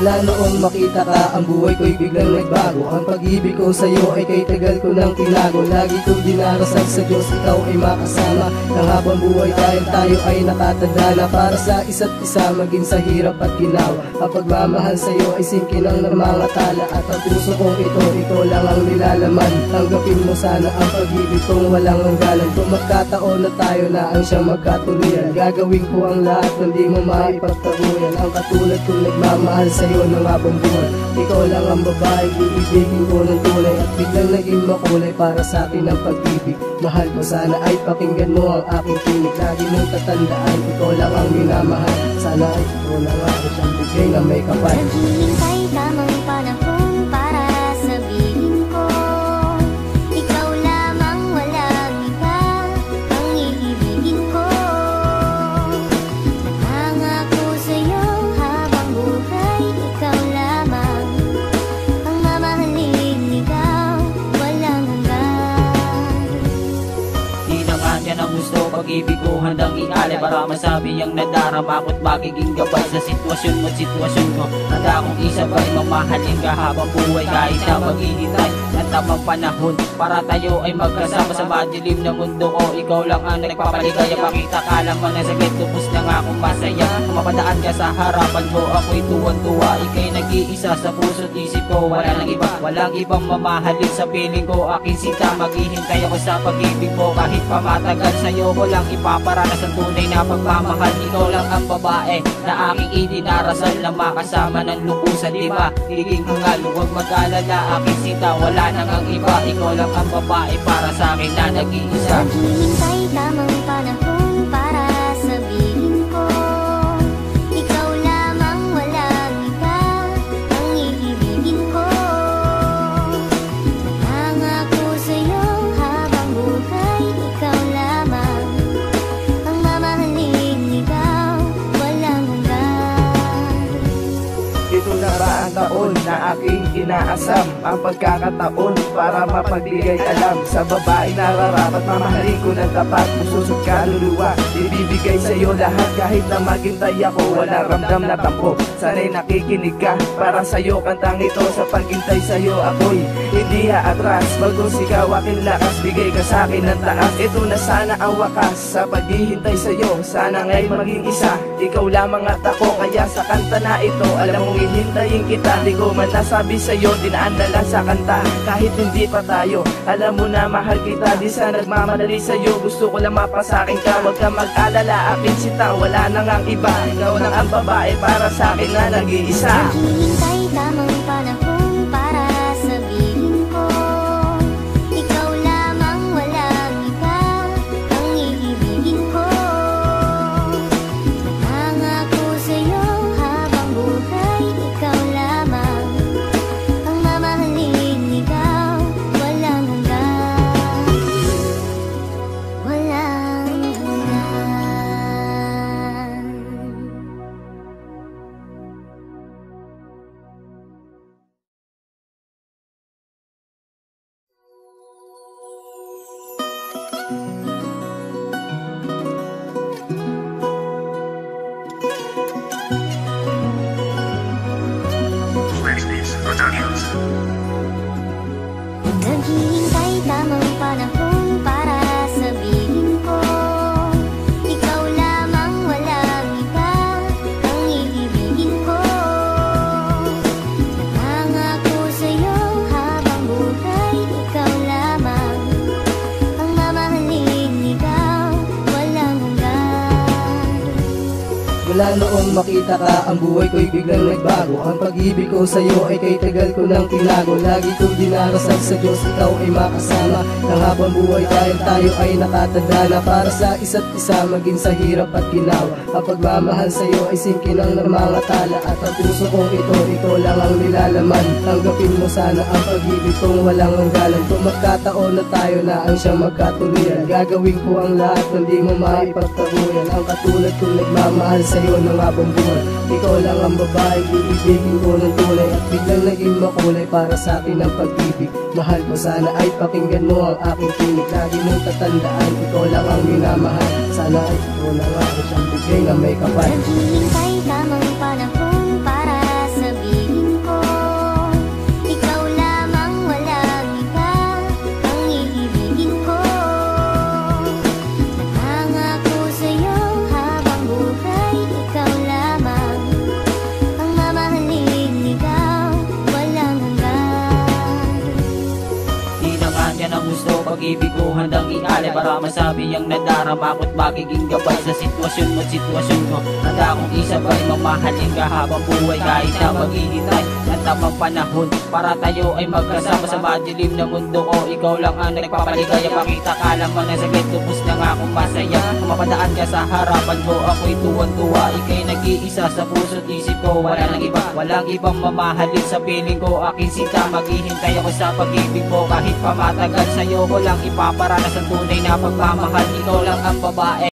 Mula noong makita ka, ang buhay ko'y biglang nagbago. Ang pag-ibig ko sa'yo ay kay tagal ko nang tinago. Lagi kong dinarasal sa Diyos, ikaw ay makasama ng habang buhay dahil tayo ay nakatanda na para sa isa't isa, maging sa hirap at ginawa. Ang pagmamahal sa'yo ay singkin ng mga tala, at ang puso kong ito lang ang nilalaman. Tanggapin mo sana ang pag-ibig kong walang hangganan. Kung magkataon na tayo na ang siyang magkatuluyan, gagawin ko ang lahat na di mo maipagtaguyan. Ang katulad kong nagmamahal sa'yo ng habang buhay. Ikaw lang ang babae, iibigin ko ng tunay, at biglang naging makulay para sa akin ang pag-ibig. Mahal ko, sana ay pakinggan mo ang aking tinig. Lagi mong tatandaan, ikaw lang ang minamahal. Sana ay ikaw lang ang siyang bigay na may kapal. Naghihintay tamang panahon para sabihin ko, ikaw lamang, walang iba ang iibigin ko. Nangangako sa'yo habang buhay, ikaw lamang ang mamahalin, ikaw walang hanggan. Di naman yan ang gusto, pag-ibig ko handang ialay para masabi ang nadarama ko't magiging gabay sa sitwasyon mo't sitwasyon ko. Handa akong isabay, mamahalin ka habang buhay kahit na maghihintay ng tamang panahon para tayo ay magkasama sa madilim na mundo ko. Ikaw lang ang nagpapaligaya, pakita ka naman na sakit, tubos na nga akong masaya. Mapadaan ka sa harapan ko, ako'y tuwan-tuwa. Ika'y nag-iisa sa puso't isip ko, wala nang iba, walang ibang mamahalin sa piling ko. Aking sinta, maghihintay ako sa pag-ibig mo kahit pa matagal. Sa'yo ko lang ipaparanas ang tunay na pagmamahal. Ikaw lang ang babae na aking idinarasal, na makasama ng lubusan, diba? Higing hangal, huwag mag-alala, aking sinta, wala nang ang iba. Ikaw lang ang babae para sa akin na nag-iisa. Naghihintay tamang panahon para sabihin ko, ikaw lamang, walang iba ang iibigin ko. Nangangako sa'yo habang buhay, ikaw lamang ang mamahalin, ikaw walang hanggan. Ito na ba ang taon na aking inaasam, ang pagkakataon para mapagbigay alam sa babae nararapat, mamahalin ko ng tapat, puso't kaluluwa. Ibibigay sa'yo lahat kahit na maghintay ako, walang ramdam na tampo. Sana'y nakikinig ka, para sa'yo kantang ito. Sa paghintay sa'yo ako'y hindi aatras, bagos ikaw aking lakas, bigay ka sa'kin ng taas. Ito na sana ang wakas sa paghihintay sa'yo, sana nga'y maging isa, ikaw lamang at ako. Kaya sa kanta na ito, alam mong hihintayin kita. Di ko man nasabi sa'yo, dinaan na lang sa kanta. Kahit hindi pa tayo, alam mo na mahal kita. Di sa nagmamadali sa'yo, gusto ko lang mapasakin ka. Huwag ka mag-alala, aking sinta, wala nang ang iba. Ikaw lang ang babae para sa'kin na nag-iisa. Naghihintay tamang panahon para sabihin ko, ikaw lamang, walang iba ang iibigin ko. Nangangako sa'yo habang buhay, ikaw lamang ang mamahalin, ikaw walang hanggan. Walang hanggan. Naghihintay tamang panahon para sabihin ko, ikaw lamang, walang iba ang iibigin ko. Nangangako sa'yo habang buhay, ikaw lamang ang mamahalin, ikaw walang hanggan. Mula noong makita ka, ang buhay ko'y biglang nagbago. Ang pag-ibig ko sa'yo ay kay tagal ko nang tinago. Lagi kong dinarasal sa Diyos, ikaw ay makasama ng habang buhay dahil tayo ay nakatanda na para sa isa't isa, maging sa hirap at ginawa. Ang pagmamahal sa'yo ay singkin ng mga tala, at ang puso kong ito lang ang nilalaman. Tanggapin mo sana ang pag-ibig kong walang hangganan. Kung magkataon na tayo na ang siyang magkatuluyan, gagawin ko ang lahat na di mo maipagtaguyan. Ang katulad kong nagmamahal sa'yo ng habang buhay. Ikaw lang ang babae, iibigin ko ng tunay, at biglang naging makulay para sa akin ang pag-ibig. Mahal ko, sana ay pakinggan mo ang aking tinig. Lagi mong tatandaan, ikaw lang ang minamahal. Sana ay ikaw lang ang siyang bigay na may kapal. Naghihintay tamang panahon para sabihin para masabi ang nadarama ko't magiging gabay sa sitwasyon mo't sitwasyon ko. Handa akong isabay, mamahalin ka habang buhay kahit na maghihintay ng tamang panahon para tayo ay magkasama sa madilim na mundo ko. Ikaw lang ang nagpapaligaya, pakita ka lang man ang sakit, tubos na nga akong masaya. Mapadaan ka sa harapan ko, ako'y tuwan-tuwa. Ika'y nag-iisa sa puso't isip ko, wala nang iba, walang ibang mamahalin sa piling ko. Aking sinta, maghihintay ako sa pag-ibig mo kahit pa matagal. Sa'yo ko lang ipaparanas ang tunay na pagmamahal. Ikaw lang ang babae